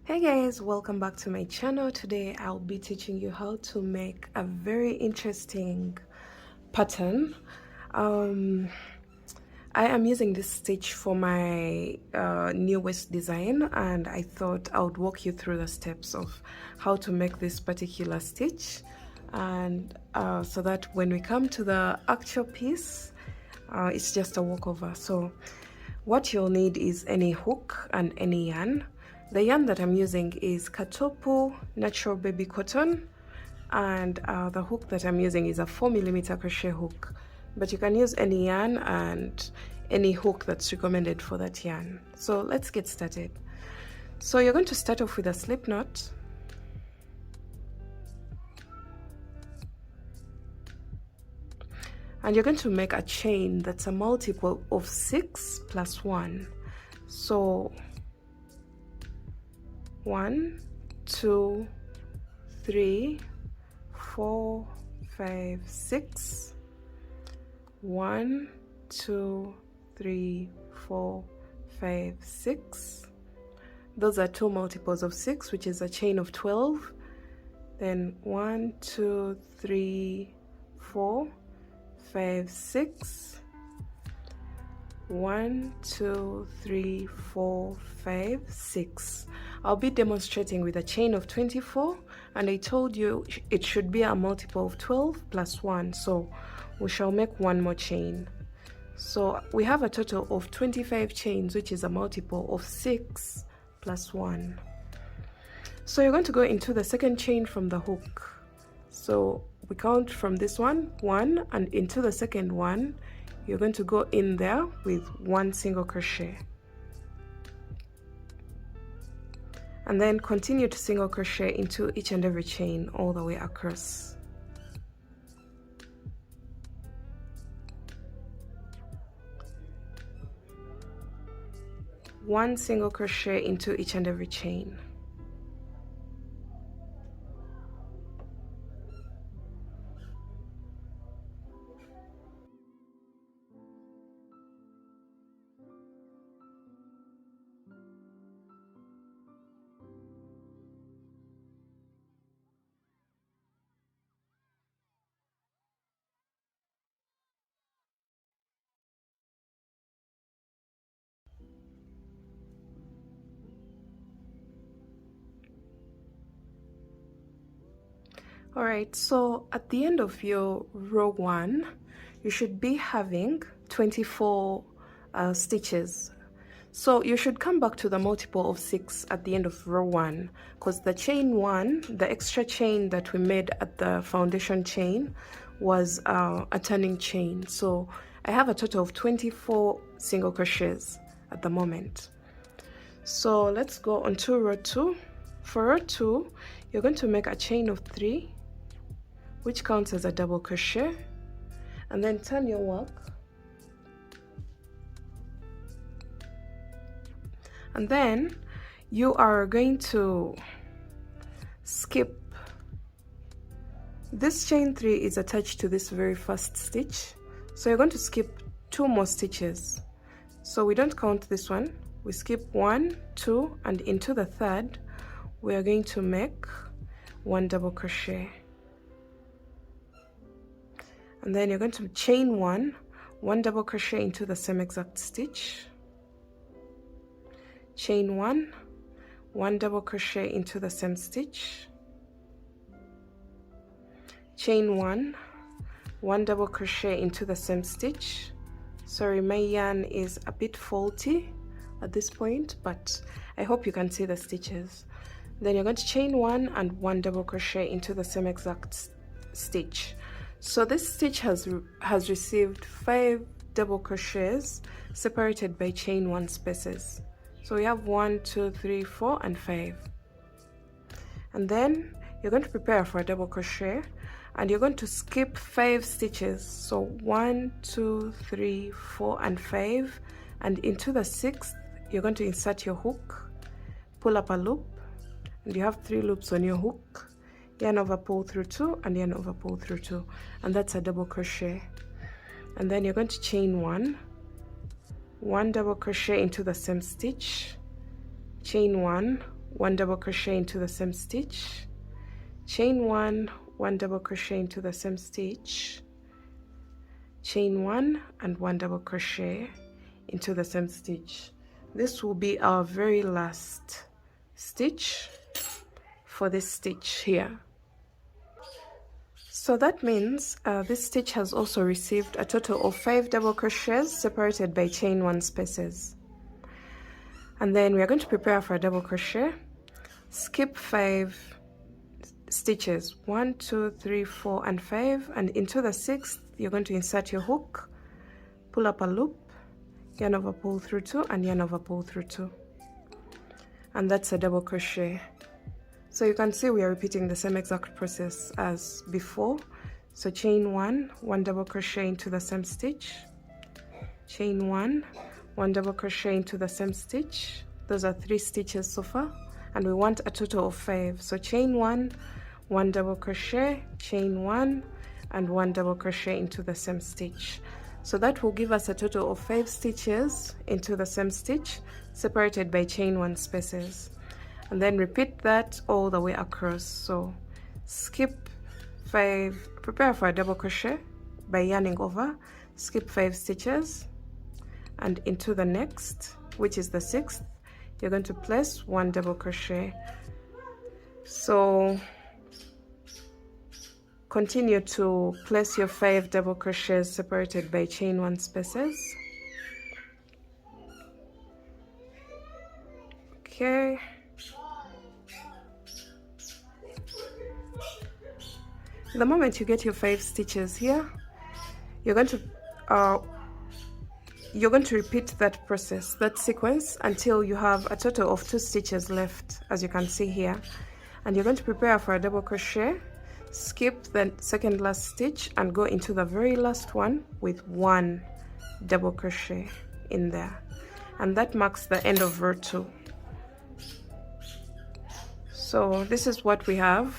Hey guys, welcome back to my channel. Today I'll be teaching you how to make a very interesting pattern. I am using this stitch for my newest design, and I thought I would walk you through the steps of how to make this particular stitch, and so that when we come to the actual piece, it's just a walkover. So what you'll need is any hook and any yarn. The yarn that I'm using is kartopu natural baby cotton, and the hook that I'm using is a 4mm crochet hook, but you can use any yarn and any hook that's recommended for that yarn. So let's get started. So you're going to start off with a slip knot, and you're going to make a chain that's a multiple of 6 plus 1. So 1, 2, 3, 4, 5, 6. 1, 2, 3, 4, 5, 6. Those are two multiples of 6, which is a chain of 12. Then 1, 2, 3, 4, 5, 6. 1, 2, 3, 4, 5, 6. I'll be demonstrating with a chain of 24, and I told you it should be a multiple of 12 plus 1, so we shall make one more chain. So we have a total of 25 chains, which is a multiple of 6 plus 1. So you're going to go into the second chain from the hook. So we count from this one, 1, and into the second one you're going to go in there with 1 single crochet, and then continue to single crochet into each and every chain all the way across. One single crochet into each and every chain. Alright, so at the end of your row 1, you should be having 24 stitches. So you should come back to the multiple of 6 at the end of row 1, because the chain 1, the extra chain that we made at the foundation chain, was a turning chain. So I have a total of 24 single crochets at the moment. So let's go on to row 2. For row 2, you're going to make a chain of 3, which counts as a double crochet, and then turn your work, and then you are going to skip. This chain 3 is attached to this very first stitch, so you're going to skip 2 more stitches. So we don't count this one, we skip 1, 2, and into the third we are going to make 1 double crochet, and then you're going to chain 1 double crochet into the same exact stitch, chain 1 double crochet into the same stitch, chain 1 double crochet into the same stitch. Sorry, my yarn is a bit faulty at this point, but I hope you can see the stitches. Then you're going to chain 1 and 1 double crochet into the same exact stitch. So this stitch has received 5 double crochets separated by chain 1 spaces. So we have 1, 2, 3, 4, and 5. And then you're going to prepare for a double crochet, and you're going to skip 5 stitches. So 1, 2, 3, 4, and 5, and into the 6th you're going to insert your hook, pull up a loop, and you have 3 loops on your hook, yarn over, pull through 2, and yarn over, pull through 2, and that's a double crochet. And then you're going to chain 1 double crochet into the same stitch, chain 1 1 double crochet into the same stitch, chain 1, 1 double crochet into the same stitch, chain 1 and 1 double crochet into the same stitch. This will be our very last stitch for this stitch here. So that means this stitch has also received a total of 5 double crochets separated by chain 1 spaces. And then we are going to prepare for a double crochet. Skip 5 stitches, 1, 2, 3, 4 and 5, and into the 6th you're going to insert your hook, pull up a loop, yarn over, pull through 2, and yarn over, pull through 2, and that's a double crochet. So you can see we are repeating the same exact process as before. So chain 1, 1 double crochet into the same stitch, chain 1, 1 double crochet into the same stitch. Those are 3 stitches so far, and we want a total of 5. So chain 1, 1 double crochet, chain 1 and 1 double crochet into the same stitch. So that will give us a total of 5 stitches into the same stitch separated by chain 1 spaces, and then repeat that all the way across. So skip 5, prepare for a double crochet by yarning over, skip 5 stitches, and into the next, which is the 6th, you're going to place 1 double crochet. So continue to place your 5 double crochets separated by chain 1 spaces. Okay. The moment you get your 5 stitches here, you're going to repeat that process, that sequence, until you have a total of 2 stitches left, as you can see here. And you're going to prepare for a double crochet, skip the second last stitch and go into the very last one with 1 double crochet in there, and that marks the end of row 2. So this is what we have,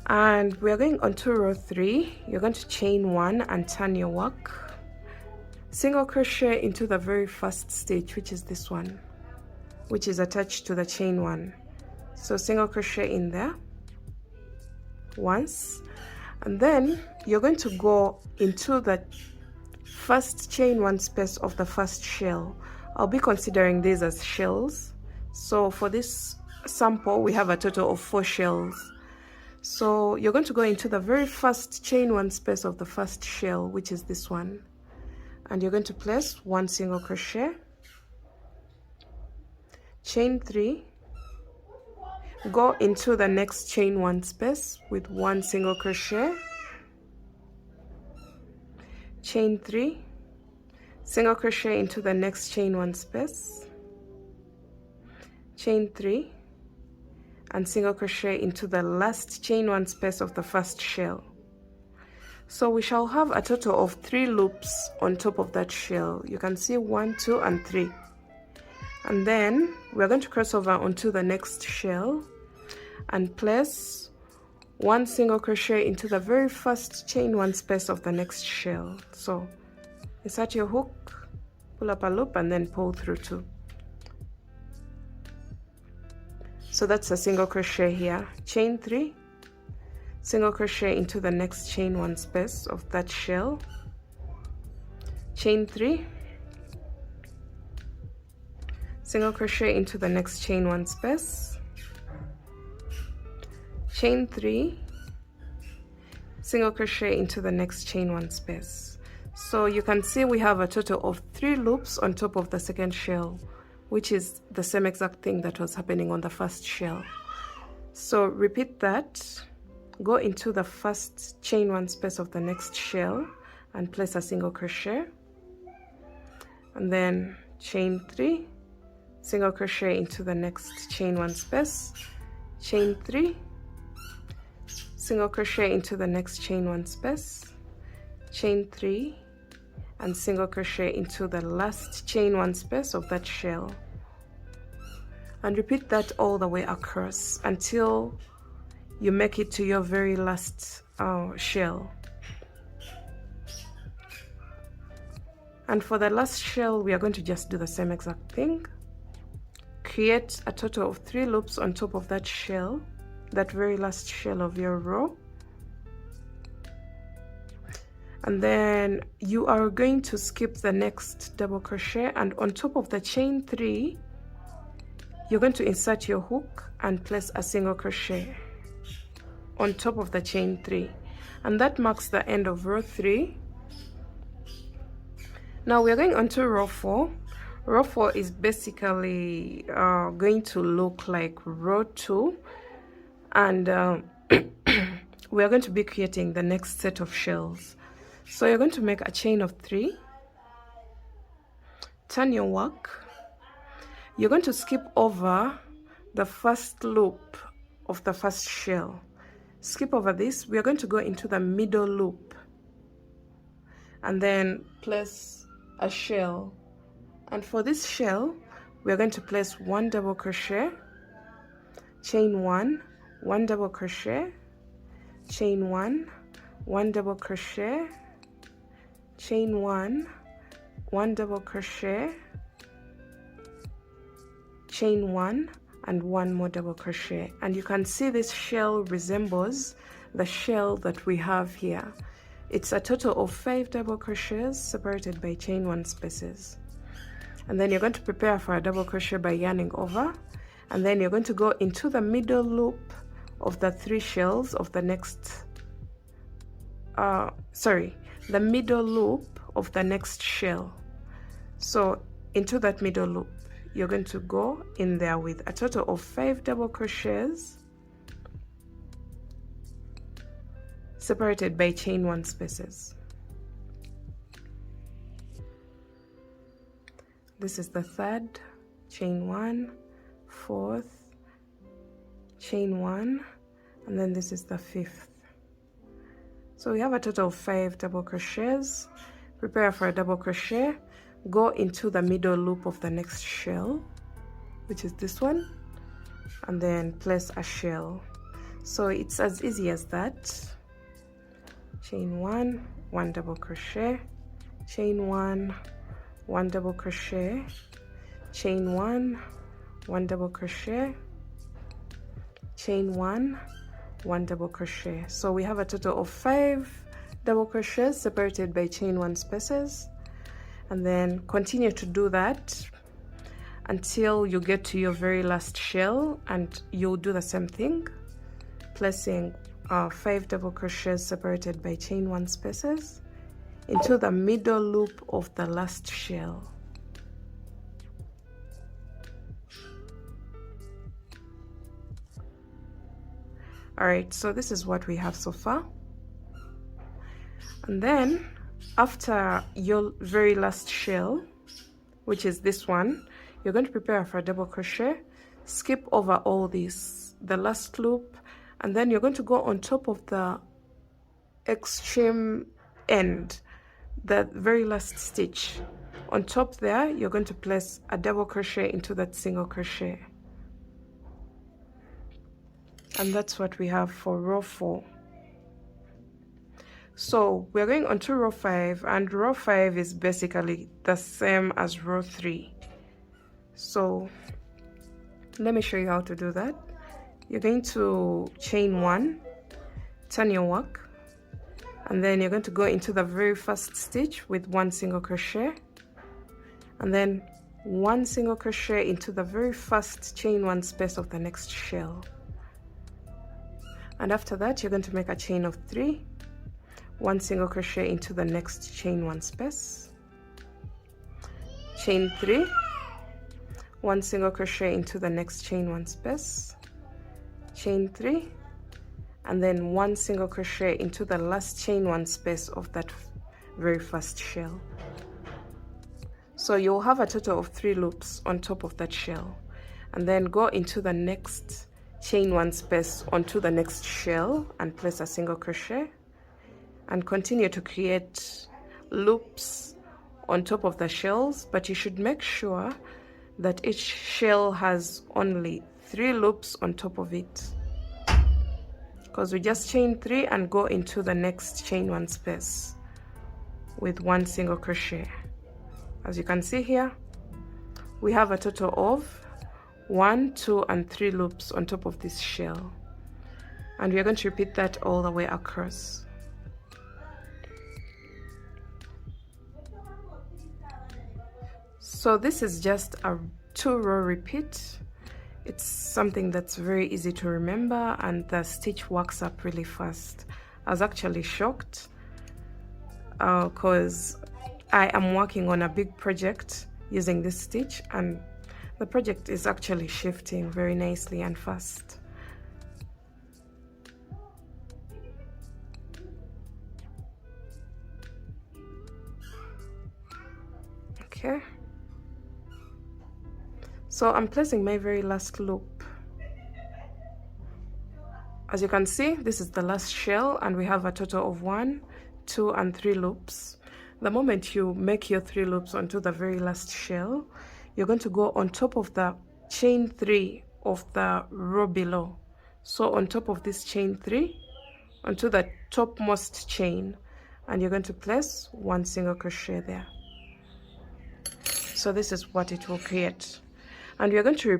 and we are going on to row 3. You're going to chain 1 and turn your work, single crochet into the very first stitch, which is this one, which is attached to the chain 1. So single crochet in there once, and then you're going to go into the first chain 1 space of the first shell. I'll be considering these as shells. So for this sample we have a total of 4 shells. So you're going to go into the very first chain 1 space of the first shell, which is this one, and you're going to place 1 single crochet, chain 3, go into the next chain 1 space with 1 single crochet, chain 3, single crochet into the next chain 1 space, chain 3, and single crochet into the last chain 1 space of the first shell. So we shall have a total of 3 loops on top of that shell. You can see 1, 2 and 3, and then we're going to cross over onto the next shell and place 1 single crochet into the very first chain 1 space of the next shell. So insert your hook, pull up a loop, and then pull through 2. So that's a single crochet here, chain 3, single crochet into the next chain 1 space of that shell, chain 3, single crochet into the next chain 1 space, chain 3, single crochet into the next chain 1 space. So you can see we have a total of 3 loops on top of the second shell, which is the same exact thing that was happening on the first shell. So repeat that, go into the first chain 1 space of the next shell and place a single crochet, and then chain 3, single crochet into the next chain 1 space, chain 3, single crochet into the next chain 1 space, chain 3, and single crochet into the last chain 1 space of that shell, and repeat that all the way across until you make it to your very last shell. And for the last shell we are going to just do the same exact thing. create a total of 3 loops on top of that shell, that very last shell of your row. And then you are going to skip the next double crochet, and on top of the chain 3 you're going to insert your hook and place a single crochet on top of the chain 3, and that marks the end of row 3. Now we're going on to row 4. Row 4 is basically going to look like row 2, and we are going to be creating the next set of shells. So you're going to make a chain of 3, turn your work. You're going to skip over the first loop of the first shell. Skip over this. We are going to go into the middle loop and then place a shell. And for this shell, we are going to place 1 double crochet, chain 1, 1 double crochet, chain 1, 1 double crochet, chain 1, 1 double crochet, chain 1, and 1 more double crochet. And you can see this shell resembles the shell that we have here. It's a total of 5 double crochets separated by chain 1 spaces. And then you're going to prepare for a double crochet by yarning over, and then you're going to go into the middle loop of the 3 shells of the next the middle loop of the next shell. So into that middle loop you're going to go in there with a total of 5 double crochets separated by chain 1 spaces. This is the 3rd, chain 1, 4th, chain 1, and then this is the 5th. So we have a total of 5 double crochets. Prepare for a double crochet, go into the middle loop of the next shell, which is this one, and then place a shell. So it's as easy as that. Chain 1, 1 double crochet, chain 1, 1 double crochet, chain 1, 1 double crochet, chain 1, 1 double crochet. So we have a total of 5 double crochets separated by chain 1 spaces, and then continue to do that until you get to your very last shell, and you'll do the same thing, placing 5 double crochets separated by chain 1 spaces into the middle loop of the last shell. Alright, so this is what we have so far. And then after your very last shell, which is this one, you're going to prepare for a double crochet, skip over all this, the last loop, and then you're going to go on top of the extreme end, the very last stitch. On top there, you're going to place a double crochet into that single crochet. And that's what we have for row 4. So we're going on to row 5, and row 5 is basically the same as row 3. So let me show you how to do that. You're going to chain 1, turn your work, and then you're going to go into the very first stitch with 1 single crochet, and then 1 single crochet into the very first chain 1 space of the next shell. And after that, you're going to make a chain of 3, 1 single crochet into the next chain 1 space, chain 3, 1 single crochet into the next chain 1 space, chain 3, and then 1 single crochet into the last chain 1 space of that very first shell. So you'll have a total of 3 loops on top of that shell, and then go into the next chain 1 space onto the next shell and place a single crochet, and continue to create loops on top of the shells, but you should make sure that each shell has only 3 loops on top of it, because we just chain 3 and go into the next chain 1 space with 1 single crochet. As you can see here, we have a total of 1, 2, and 3 loops on top of this shell, and we are going to repeat that all the way across. So this is just a 2-row repeat. It's something that's very easy to remember, and the stitch works up really fast. I was actually shocked because I am working on a big project using this stitch, and the project is actually shifting very nicely and fast. Okay, so I'm placing my very last loop. As you can see, this is the last shell, and we have a total of 1, 2, and 3 loops. The moment you make your 3 loops onto the very last shell, you're going to go on top of the chain 3 of the row below. So on top of this chain 3, onto the topmost chain, and you're going to place 1 single crochet there. So this is what it will create, and we are going to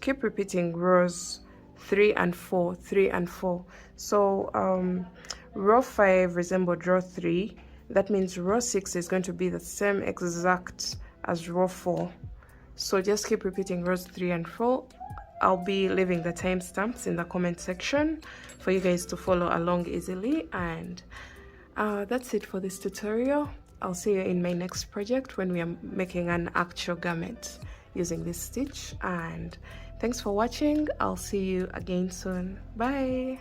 keep repeating rows 3 and 4, 3 and 4. So row 5 resembled row 3. That means row 6 is going to be the same exact as row 4. So just keep repeating rows 3 and 4. I'll be leaving the timestamps in the comment section for you guys to follow along easily. And that's it for this tutorial. I'll see you in my next project when we are making an actual garment using this stitch. And thanks for watching. I'll see you again soon. Bye.